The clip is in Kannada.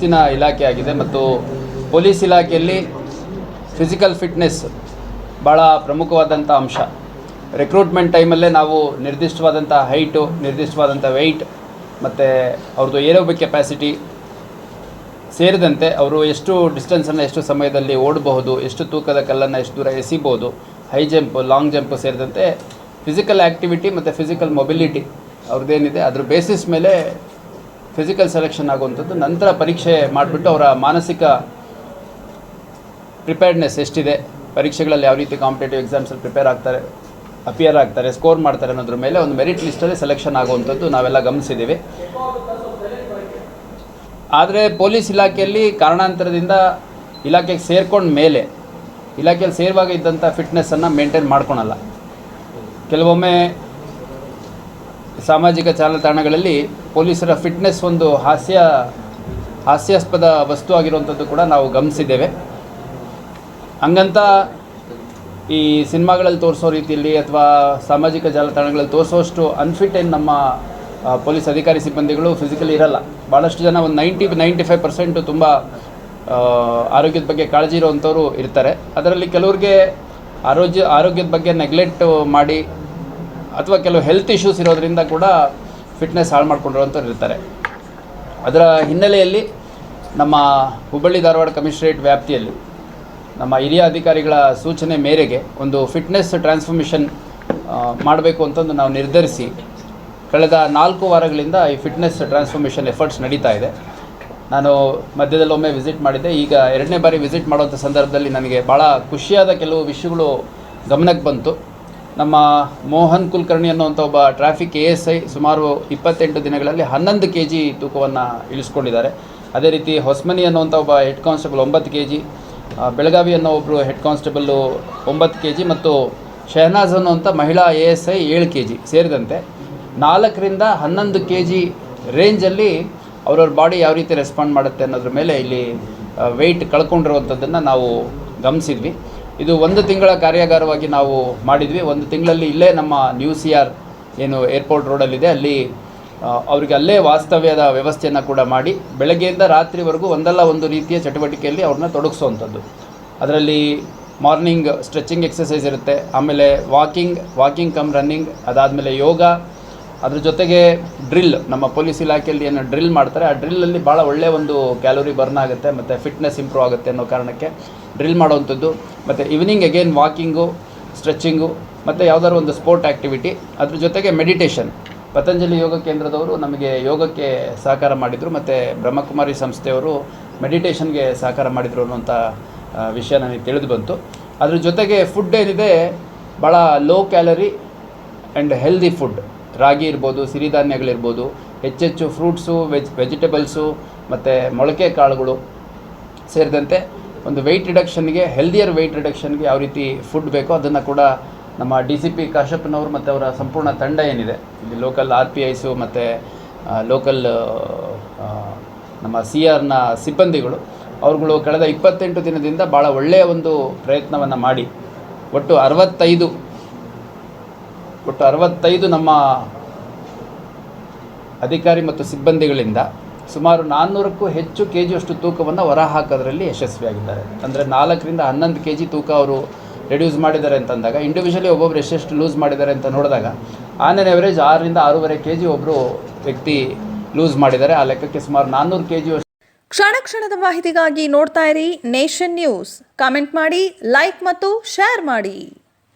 ಶಿಸ್ತಿನ ಇಲಾಖೆ ಆಗಿದೆ ಮತ್ತು ಪೊಲೀಸ್ ಇಲಾಖೆಯಲ್ಲಿ ಫಿಸಿಕಲ್ ಫಿಟ್ನೆಸ್ ಭಾಳ ಪ್ರಮುಖವಾದಂಥ ಅಂಶ. ರಿಕ್ರೂಟ್ಮೆಂಟ್ ಟೈಮಲ್ಲೇ ನಾವು ನಿರ್ದಿಷ್ಟವಾದಂಥ ಹೈಟು, ನಿರ್ದಿಷ್ಟವಾದಂಥ ವೆಯ್ಟ್ ಮತ್ತು ಅವ್ರದ್ದು ಏರೋಬಿಕ್ ಕೆಪ್ಯಾಸಿಟಿ ಸೇರಿದಂತೆ ಅವರು ಎಷ್ಟು ಡಿಸ್ಟೆನ್ಸನ್ನು ಎಷ್ಟು ಸಮಯದಲ್ಲಿ ಓಡಬಹುದು, ಎಷ್ಟು ತೂಕದ ಕಲ್ಲನ್ನು ಎಷ್ಟು ದೂರ ಎಸಿಬೋದು, ಹೈ ಜಂಪ್, ಲಾಂಗ್ ಜಂಪ್ ಸೇರಿದಂತೆ ಫಿಸಿಕಲ್ ಆ್ಯಕ್ಟಿವಿಟಿ ಮತ್ತು ಫಿಸಿಕಲ್ ಮೊಬಿಲಿಟಿ ಅವ್ರದ್ದೇನಿದೆ ಅದ್ರ ಬೇಸಿಸ್ ಮೇಲೆ ಫಿಸಿಕಲ್ ಸೆಲೆಕ್ಷನ್ ಆಗುವಂಥದ್ದು. ನಂತರ ಪರೀಕ್ಷೆ ಮಾಡಿಬಿಟ್ಟು ಅವರ ಮಾನಸಿಕ ಪ್ರಿಪೇರ್ಡ್ನೆಸ್ ಎಷ್ಟಿದೆ, ಪರೀಕ್ಷೆಗಳಲ್ಲಿ ಯಾವ ರೀತಿ ಕಾಂಪಿಟೇಟಿವ್ ಎಕ್ಸಾಮ್ಸಲ್ಲಿ ಅಪಿಯರ್ ಆಗ್ತಾರೆ, ಸ್ಕೋರ್ ಮಾಡ್ತಾರೆ ಅನ್ನೋದ್ರ ಮೇಲೆ ಒಂದು ಮೆರಿಟ್ ಲಿಸ್ಟಲ್ಲಿ ಸೆಲೆಕ್ಷನ್ ಆಗುವಂಥದ್ದು ನಾವೆಲ್ಲ ಗಮನಿಸಿದ್ದೀವಿ. ಆದರೆ ಪೊಲೀಸ್ ಇಲಾಖೆಯಲ್ಲಿ ಕಾರಣಾಂತರದಿಂದ ಇಲಾಖೆಗೆ ಸೇರ್ಕೊಂಡ ಮೇಲೆ ಇಲಾಖೆಯಲ್ಲಿ ಸೇರುವಾಗ ಇದ್ದಂಥ ಫಿಟ್ನೆಸ್ಸನ್ನು ಮೇಂಟೈನ್ ಮಾಡ್ಕೊಳಲ್ಲ. ಕೆಲವೊಮ್ಮೆ ಸಾಮಾಜಿಕ ಜಾಲತಾಣಗಳಲ್ಲಿ ಪೊಲೀಸರ ಫಿಟ್ನೆಸ್ ಒಂದು ಹಾಸ್ಯಾಸ್ಪದ ವಸ್ತು ಆಗಿರುವಂಥದ್ದು ಕೂಡ ನಾವು ಗಮನಿಸಿದ್ದೇವೆ. ಹಂಗಂತ ಈ ಸಿನಿಮಾಗಳಲ್ಲಿ ತೋರಿಸೋ ರೀತಿಯಲ್ಲಿ ಅಥವಾ ಸಾಮಾಜಿಕ ಜಾಲತಾಣಗಳಲ್ಲಿ ತೋರಿಸೋಷ್ಟು ಅನ್ಫಿಟ್ ಏನು ನಮ್ಮ ಪೊಲೀಸ್ ಅಧಿಕಾರಿ ಸಿಬ್ಬಂದಿಗಳು ಫಿಸಿಕಲಿ ಇರಲ್ಲ. ಭಾಳಷ್ಟು ಜನ ಒಂದು 90-95% ತುಂಬ ಆರೋಗ್ಯದ ಬಗ್ಗೆ ಕಾಳಜಿ ಇರುವಂಥವ್ರು ಇರ್ತಾರೆ. ಅದರಲ್ಲಿ ಕೆಲವ್ರಿಗೆ ಆರೋಗ್ಯದ ಬಗ್ಗೆ ನೆಗ್ಲೆಕ್ಟ್ ಮಾಡಿ ಅಥವಾ ಕೆಲವು ಹೆಲ್ತ್ ಇಶ್ಯೂಸ್ ಇರೋದರಿಂದ ಕೂಡ ಫಿಟ್ನೆಸ್ ಹಾಳು ಮಾಡ್ಕೊಂಡಿರೋಂಥವ್ರು ಇರ್ತಾರೆ. ಅದರ ಹಿನ್ನೆಲೆಯಲ್ಲಿ ನಮ್ಮ ಹುಬ್ಬಳ್ಳಿ ಧಾರವಾಡ ಕಮಿಷನರೇಟ್ ವ್ಯಾಪ್ತಿಯಲ್ಲಿ ನಮ್ಮ ಹಿರಿಯ ಅಧಿಕಾರಿಗಳ ಸೂಚನೆ ಮೇರೆಗೆ ಒಂದು ಫಿಟ್ನೆಸ್ ಟ್ರಾನ್ಸ್ಫಾರ್ಮೇಷನ್ ಮಾಡಬೇಕು ಅಂತಂದು ನಾವು ನಿರ್ಧರಿಸಿ ಕಳೆದ 4 ವಾರಗಳಿಂದ ಈ ಫಿಟ್ನೆಸ್ ಟ್ರಾನ್ಸ್ಫಾರ್ಮೇಷನ್ ಎಫರ್ಟ್ಸ್ ನಡೀತಾ ಇದೆ. ನಾನು ಮಧ್ಯದಲ್ಲೊಮ್ಮೆ ವಿಸಿಟ್ ಮಾಡಿದ್ದೆ. ಈಗ 2ನೇ ಬಾರಿ ವಿಸಿಟ್ ಮಾಡುವಂಥ ಸಂದರ್ಭದಲ್ಲಿ ನನಗೆ ಭಾಳ ಖುಷಿಯಾದ ಕೆಲವು ವಿಷಯಗಳು ಗಮನಕ್ಕೆ ಬಂತು. ನಮ್ಮ ಮೋಹನ್ ಕುಲಕರ್ಣಿ ಅನ್ನುವಂಥ ಒಬ್ಬ ಟ್ರಾಫಿಕ್ ASI ಸುಮಾರು 28 ದಿನಗಳಲ್ಲಿ 11 kg ತೂಕವನ್ನು ಇಳಿಸ್ಕೊಂಡಿದ್ದಾರೆ. ಅದೇ ರೀತಿ ಹೊಸ್ಮನಿ ಅನ್ನುವಂಥ ಒಬ್ಬ ಹೆಡ್ ಕಾನ್ಸ್ಟೇಬಲ್ 9 kg, ಬೆಳಗಾವಿ ಅನ್ನೋ ಒಬ್ಬರು ಹೆಡ್ ಕಾನ್ಸ್ಟೇಬಲ್ಲು 9 kg ಮತ್ತು ಶಹನಾಜ್ ಅನ್ನುವಂಥ ಮಹಿಳಾ ASI 7 kg ಸೇರಿದಂತೆ 4ರಿಂದ 11 kg ರೇಂಜಲ್ಲಿ ಅವ್ರವ್ರ ಬಾಡಿ ಯಾವ ರೀತಿ ರೆಸ್ಪಾಂಡ್ ಮಾಡುತ್ತೆ ಅನ್ನೋದ್ರ ಮೇಲೆ ಇಲ್ಲಿ ವೆಯ್ಟ್ ಕಳ್ಕೊಂಡಿರುವಂಥದ್ದನ್ನು ನಾವು ಗಮನಿಸಿದ್ವಿ. ಇದು 1 ತಿಂಗಳ ಕಾರ್ಯಾಗಾರವಾಗಿ ನಾವು ಮಾಡಿದ್ವಿ. 1 ತಿಂಗಳಲ್ಲಿ ಇಲ್ಲೇ ನಮ್ಮ ನ್ಯೂ CR ಏನು ಏರ್ಪೋರ್ಟ್ ರೋಡಲ್ಲಿದೆ ಅಲ್ಲಿ ಅವರಿಗೆ ಅಲ್ಲೇ ವಾಸ್ತವ್ಯದ ವ್ಯವಸ್ಥೆಯನ್ನು ಕೂಡ ಮಾಡಿ ಬೆಳಗ್ಗೆಯಿಂದ ರಾತ್ರಿವರೆಗೂ ಒಂದಲ್ಲ ಒಂದು ರೀತಿಯ ಚಟುವಟಿಕೆಯಲ್ಲಿ ಅವ್ರನ್ನ ತೊಡಗಿಸುವಂಥದ್ದು. ಅದರಲ್ಲಿ ಮಾರ್ನಿಂಗ್ ಸ್ಟ್ರೆಚಿಂಗ್ ಎಕ್ಸಸೈಸ್ ಇರುತ್ತೆ, ಆಮೇಲೆ ವಾಕಿಂಗ್ ಕಮ್ ರನ್ನಿಂಗ್, ಅದಾದಮೇಲೆ ಯೋಗ, ಅದ್ರ ಜೊತೆಗೆ ಡ್ರಿಲ್. ನಮ್ಮ ಪೊಲೀಸ್ ಇಲಾಖೆಯಲ್ಲಿ ಏನು ಡ್ರಿಲ್ ಮಾಡ್ತಾರೆ ಆ ಡ್ರಿಲ್ಲಲ್ಲಿ ಭಾಳ ಒಳ್ಳೆಯ ಒಂದು ಕ್ಯಾಲೋರಿ ಬರ್ನ್ ಆಗುತ್ತೆ ಮತ್ತು ಫಿಟ್ನೆಸ್ ಇಂಪ್ರೂವ್ ಆಗುತ್ತೆ ಅನ್ನೋ ಕಾರಣಕ್ಕೆ ಡ್ರಿಲ್ ಮಾಡುವಂಥದ್ದು. ಮತ್ತು ಈವ್ನಿಂಗ್ ಅಗೇನ್ ವಾಕಿಂಗು, ಸ್ಟ್ರೆಚಿಂಗು ಮತ್ತು ಯಾವುದಾದ್ರು ಒಂದು ಸ್ಪೋರ್ಟ್ ಆ್ಯಕ್ಟಿವಿಟಿ. ಅದ್ರ ಜೊತೆಗೆ ಮೆಡಿಟೇಷನ್. ಪತಂಜಲಿ ಯೋಗ ಕೇಂದ್ರದವರು ನಮಗೆ ಯೋಗಕ್ಕೆ ಸಹಕಾರ ಮಾಡಿದರು ಮತ್ತು ಬ್ರಹ್ಮಕುಮಾರಿ ಸಂಸ್ಥೆಯವರು ಮೆಡಿಟೇಷನ್ಗೆ ಸಹಕಾರ ಮಾಡಿದರು ಅನ್ನುವಂಥ ವಿಷಯ ನನಗೆ ತಿಳಿದು ಬಂತು. ಅದ್ರ ಜೊತೆಗೆ ಫುಡ್ ಏನಿದೆ ಭಾಳ low calorie and healthy food. ರಾಗಿ ಇರ್ಬೋದು, ಸಿರಿಧಾನ್ಯಗಳಿರ್ಬೋದು, ಹೆಚ್ಚೆಚ್ಚು ಫ್ರೂಟ್ಸು, ವೆಜಿಟೇಬಲ್ಸು ಮತ್ತು ಮೊಳಕೆ ಕಾಳುಗಳು ಸೇರಿದಂತೆ ಒಂದು ವೆಯ್ಟ್ ರಿಡಕ್ಷನ್ಗೆ, ಹೆಲ್ದಿಯರ್ ವೆಯ್ಟ್ ರಿಡಕ್ಷನ್ಗೆ ಯಾವ ರೀತಿ ಫುಡ್ ಬೇಕೋ ಅದನ್ನು ಕೂಡ ನಮ್ಮ DCP ಕಾಶ್ಯಪ್ನವರು ಮತ್ತು ಅವರ ಸಂಪೂರ್ಣ ತಂಡ ಏನಿದೆ ಇಲ್ಲಿ ಲೋಕಲ್ RPIs ಮತ್ತು ಲೋಕಲ್ ನಮ್ಮ CRನ ಸಿಬ್ಬಂದಿಗಳು ಅವ್ರುಗಳು ಕಳೆದ 28 ದಿನದಿಂದ ಭಾಳ ಒಳ್ಳೆಯ ಒಂದು ಪ್ರಯತ್ನವನ್ನು ಮಾಡಿ ಒಟ್ಟು 65 ನಮ್ಮ ಅಧಿಕಾರಿ ಮತ್ತು ಸಿಬ್ಬಂದಿಗಳಿಂದ ಸುಮಾರು 400ಕ್ಕೂ ಹೆಚ್ಚು kgಯಷ್ಟು ತೂಕವನ್ನು ಹೊರಹಾಕೋದ್ರಲ್ಲಿ ಯಶಸ್ವಿಯಾಗಿದ್ದಾರೆ. ಅಂದರೆ 4ರಿಂದ 11 kg ತೂಕ ಅವರು ರೆಡ್ಯೂಸ್ ಮಾಡಿದ್ದಾರೆ ಅಂತಂದಾಗ ಇಂಡಿವಿಜುವಲಿ ಒಬ್ಬೊಬ್ರು ಎಷ್ಟೆಷ್ಟು ಲೂಸ್ ಮಾಡಿದ್ದಾರೆ ಅಂತ ನೋಡಿದಾಗ ಆನ್ ಆನ್ ಎವರೇಜ್ 6ರಿಂದ 6.5 kg ಒಬ್ಬರು ವ್ಯಕ್ತಿ ಲೂಸ್ ಮಾಡಿದ್ದಾರೆ. ಆ ಲೆಕ್ಕಕ್ಕೆ ಸುಮಾರು 400 kg. ಕ್ಷಣದ ಮಾಹಿತಿಗಾಗಿ ನೋಡ್ತಾ ಇರಿ ನೇಷನ್ ನ್ಯೂಸ್. ಕಾಮೆಂಟ್ ಮಾಡಿ, ಲೈಕ್ ಮತ್ತು ಶೇರ್ ಮಾಡಿ.